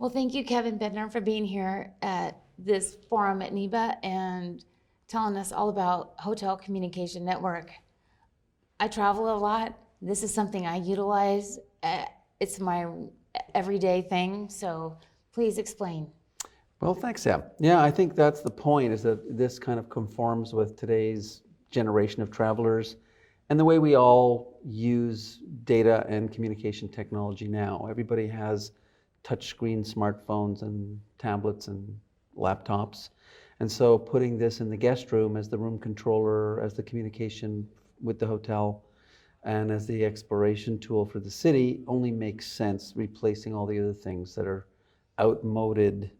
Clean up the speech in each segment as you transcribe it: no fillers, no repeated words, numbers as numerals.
Well, thank you, Kevin Bidner, for being here at this forum at NIBA and telling us all about Hotel Communication Network. I travel a lot. This is something I utilize. It's my everyday thing, so please explain. Well, thanks, Sam. Yeah, I think that's the point, is that this kind of conforms with today's generation of travelers and the way we all use data and communication technology now. Everybody has touchscreen smartphones and tablets and laptops. And so putting this in the guest room as the room controller, as the communication with the hotel, and as the exploration tool for the city only makes sense, replacing all the other things that are outmoded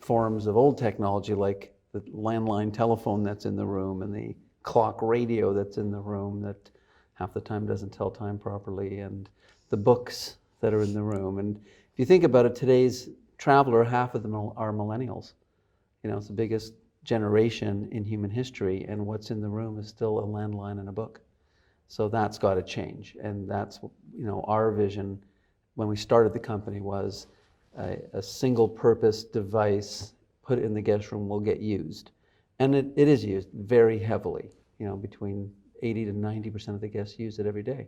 forms of old technology, like the landline telephone that's in the room and the clock radio that's in the room that half the time doesn't tell time properly, and the books that are in the room. And if you think about it, today's traveler, half of them are millennials. You know, it's the biggest generation in human history, and what's in the room is still a landline and a book. So that's got to change, and that's, you know, our vision when we started the company was a single purpose device put in the guest room will get used. And it is used very heavily, you know, between 80 to 90% of the guests use it every day.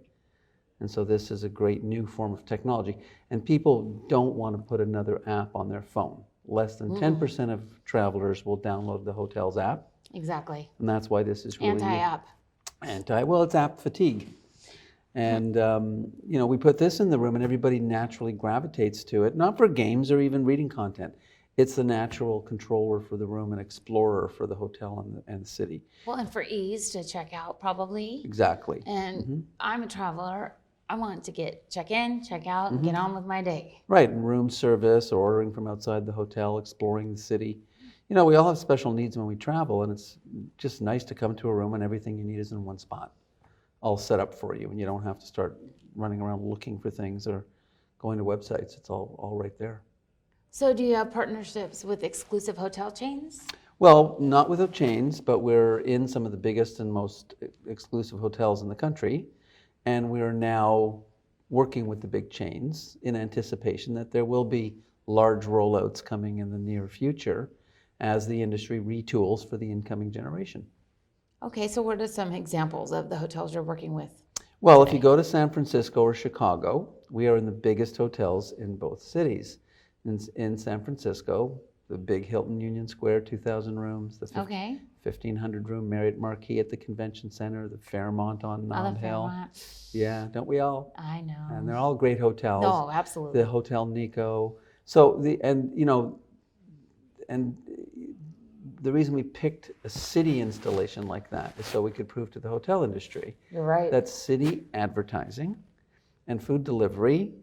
And so this is a great new form of technology. And people don't want to put another app on their phone. Less than 10% of travelers will download the hotel's app. Exactly. And that's why this is really Anti-app. Well, it's app fatigue. And, you know, we put this in the room and everybody naturally gravitates to it, not for games or even reading content. It's the natural controller for the room and explorer for the hotel and the city. Well, and for ease to check out, probably. Exactly. And I'm a traveler. I want to check in, check out, and get on with my day. Right, and room service or ordering from outside the hotel, exploring the city. You know, we all have special needs when we travel, and it's just nice to come to a room and everything you need is in one spot, all set up for you, and you don't have to start running around looking for things or going to websites. It's all right there. So do you have partnerships with exclusive hotel chains? Well, not with the chains, but we're in some of the biggest and most exclusive hotels in the country, and we're now working with the big chains in anticipation that there will be large rollouts coming in the near future as the industry retools for the incoming generation. Okay, so what are some examples of the hotels you're working with? Well, if you go to San Francisco or Chicago, we are in the biggest hotels in both cities. In San Francisco, the big Hilton Union Square, 2,000 rooms, the 1,500 room Marriott Marquis at the Convention Center, the Fairmont on Nob Hill. Yeah, don't we all? I know. And they're all great hotels. No, absolutely. The Hotel Nico. So the reason we picked a city installation like that is so we could prove to the hotel industry You're right. that city advertising and food delivery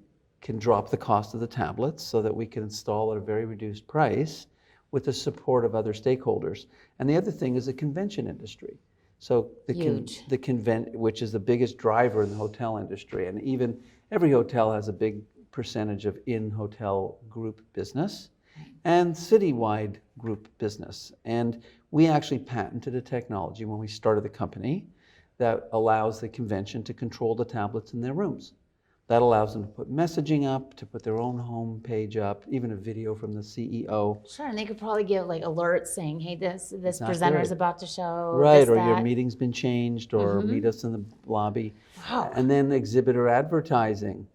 can drop the cost of the tablets so that we can install at a very reduced price with the support of other stakeholders. And the other thing is the convention industry. So which is the biggest driver in the hotel industry. And even every hotel has a big percentage of in-hotel group business and citywide group business. And we actually patented a technology when we started the company that allows the convention to control the tablets in their rooms. That allows them to put messaging up, to put their own home page up, even a video from the CEO. Sure, and they could probably give like alerts saying, hey, this presenter is about to show. Right, or your meeting's been changed, or meet us in the lobby. Wow. And then exhibitor advertising.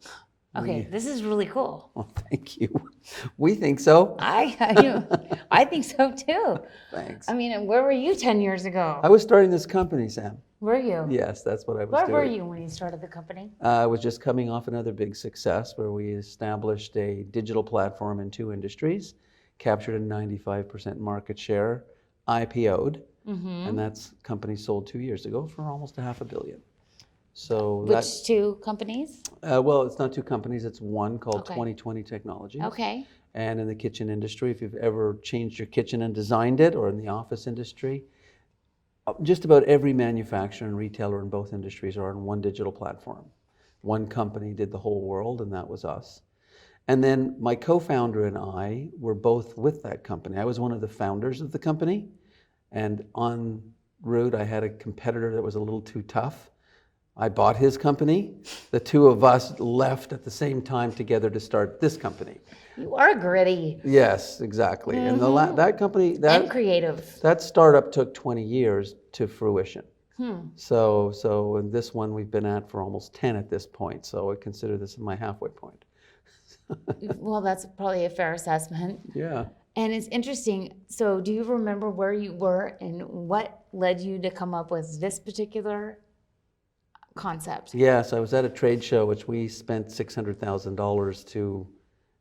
Okay, this is really cool. Well, thank you. We think so. I think so too. Thanks. I mean, where were you 10 years ago? I was starting this company, Sam. Were you? Yes, that's what I was doing. Where doing. were you when you started the company? I was just coming off another big success where we established a digital platform in 2 industries, captured a 95% market share, IPO'd, and that's company sold 2 years ago for almost $500 million. So Which 2 companies? Well, it's not 2 companies, it's one called 2020 Technologies. Okay. And in the kitchen industry, if you've ever changed your kitchen and designed it, or in the office industry, just about every manufacturer and retailer in both industries are on one digital platform. One company did the whole world, and that was us. And then my co-founder and I were both with that company. I was one of the founders of the company, and en route I had a competitor that was a little too tough. I bought his company. The two of us left at the same time together to start this company. You are gritty Yes, exactly. And that company, and creative. that startup took 20 years to fruition. So in this one we've been at for almost 10 at this point. So I consider this my halfway point. Well, that's probably a fair assessment. Yeah. And it's interesting. So do you remember where you were and what led you to come up with this particular concept? Yes, I was at a trade show which we spent $600,000 to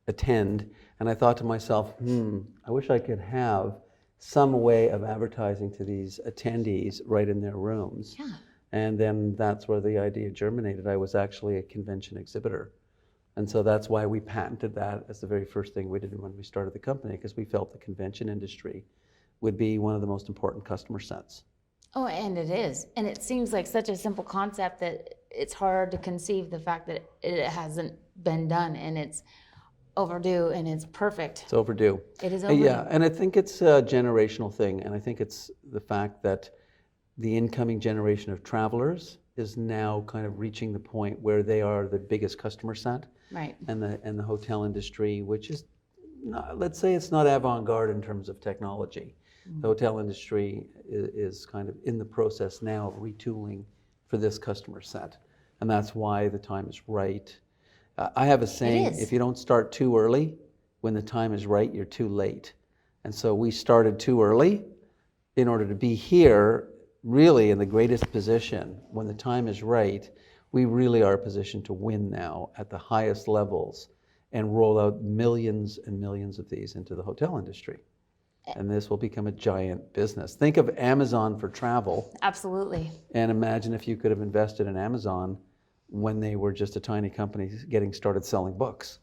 attend, and I thought to myself, I wish I could have some way of advertising to these attendees right in their rooms. Yeah. And then that's where the idea germinated. I was actually a convention exhibitor. And so that's why we patented that as the very first thing we did when we started the company, because we felt the convention industry would be one of the most important customer sets. Oh, and it is. And it seems like such a simple concept that it's hard to conceive the fact that it hasn't been done, and it's overdue and it's perfect. It's overdue. It is overdue. Yeah, and I think it's a generational thing, and I think it's the fact that the incoming generation of travelers is now kind of reaching the point where they are the biggest customer set. Right. And the hotel industry, which is, not, let's say it's not avant-garde in terms of technology. The hotel industry is kind of in the process now of retooling for this customer set. And that's why the time is right. I have a saying, if you don't start too early, when the time is right, you're too late. And so we started too early in order to be here really in the greatest position. When the time is right, we really are positioned to win now at the highest levels and roll out millions and millions of these into the hotel industry. And this will become a giant business. Think of Amazon for travel. Absolutely. And imagine if you could have invested in Amazon when they were just a tiny company getting started selling books.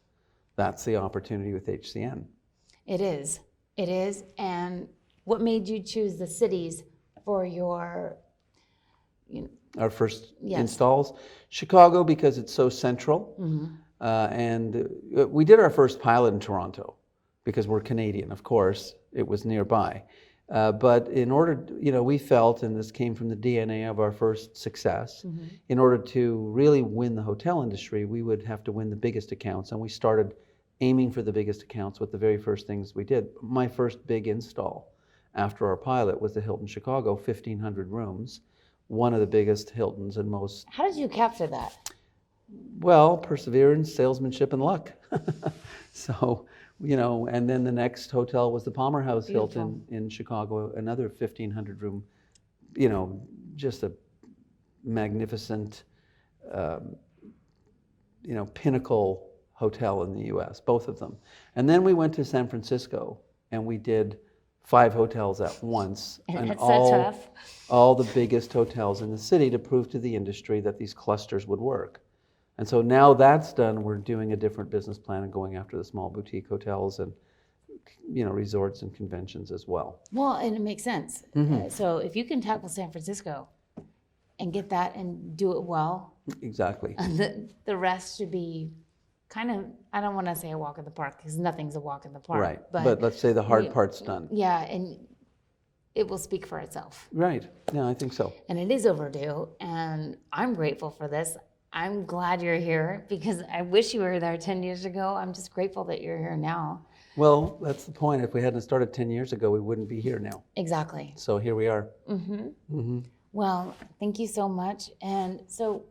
That's the opportunity with HCN. It is. It is. And what made you choose the cities for your, Our first Yes. installs? Chicago, because it's so central. And we did our first pilot in Toronto because we're Canadian, of course. It was nearby. But in order, we felt, and this came from the DNA of our first success, in order to really win the hotel industry, we would have to win the biggest accounts. And we started aiming for the biggest accounts with the very first things we did. My first big install after our pilot was the Hilton Chicago, 1,500 rooms, one of the biggest Hiltons and most. how did you capture that? Well, perseverance, salesmanship, and luck. So, and then the next hotel was the Palmer House Hilton in Chicago, another 1,500 room, just a magnificent, pinnacle hotel in the US, both of them. And then we went to San Francisco and we did 5 hotels at once. And it's so tough. All the biggest hotels in the city to prove to the industry that these clusters would work. And so now that's done, we're doing a different business plan and going after the small boutique hotels and resorts and conventions as well. Well, and it makes sense. So if you can tackle San Francisco and get that and do it well, Exactly. the rest should be kind of, I don't want to say a walk in the park because nothing's a walk in the park. Right. But let's say the hard part's done. Yeah, and it will speak for itself. Right. Yeah, I think so. And it is overdue, and I'm grateful for this. I'm glad you're here because I wish you were there 10 years ago. I'm just grateful that you're here now. Well, that's the point. If we hadn't started 10 years ago, we wouldn't be here now. Exactly. So here we are. Well, thank you so much. And so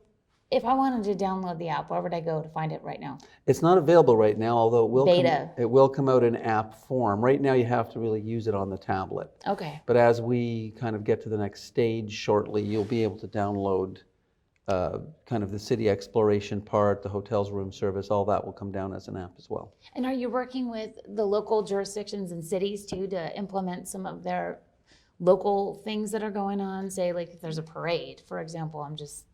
if I wanted to download the app, where would I go to find it right now? It's not available right now, although Beta. It will come out in app form. Right now you have to really use it on the tablet. Okay. But as we kind of get to the next stage shortly, you'll be able to download kind of the city exploration part, the hotel's room service, all that will come down as an app as well. And are you working with the local jurisdictions and cities too to implement some of their local things that are going on? Say like if there's a parade, for example, I'm just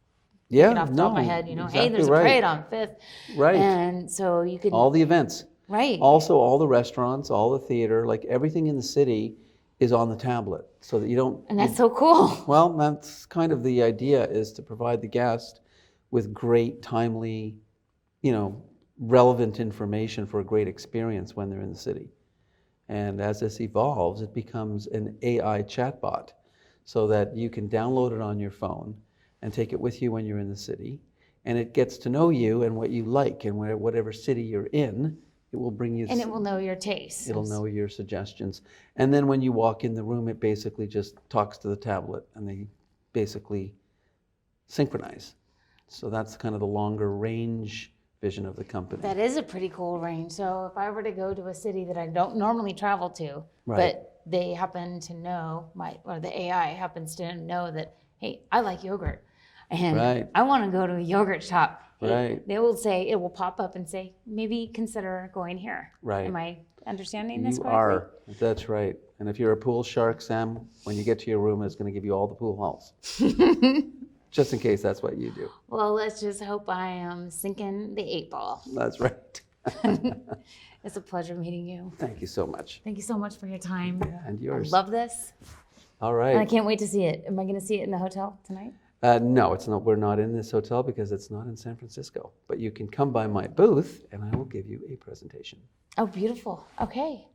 thinking off the top of my head, hey, exactly there's a parade on 5th. Right. And so you could... All the events. Right. Also all the restaurants, all the theater, like everything in the city is on the tablet so that you don't... And that's so cool. Well, that's kind of the idea, is to provide the guest with great, timely, relevant information for a great experience when they're in the city. And as this evolves, it becomes an AI chatbot so that you can download it on your phone and take it with you when you're in the city. And it gets to know you and what you like, and whatever city you're in, it will bring you. And it will know your tastes. It'll know your suggestions. And then when you walk in the room, it basically just talks to the tablet, and they basically synchronize. So that's kind of the longer range vision of the company. That is a pretty cool range. So if I were to go to a city that I don't normally travel to, Right. but they happen to know, or the AI happens to know that, hey, I like yogurt, and Right. I want to go to a yogurt shop. Right. They will say, it will pop up and say, maybe consider going here. Right. Am I understanding this You correctly? are. That's right. And if you're a pool shark, Sam, when you get to your room, it's going to give you all the pool halls. Just in case that's what you do. Well, let's just hope I am sinking the 8 ball. That's right. It's a pleasure meeting you. Thank you so much. Thank you so much for your time. Yeah, and yours. I love this. All And I right. can't wait to see it. Am I going to see it in the hotel tonight? No, it's not. We're not in this hotel because it's not in San Francisco. But you can come by my booth, and I will give you a presentation. Oh, beautiful. Okay.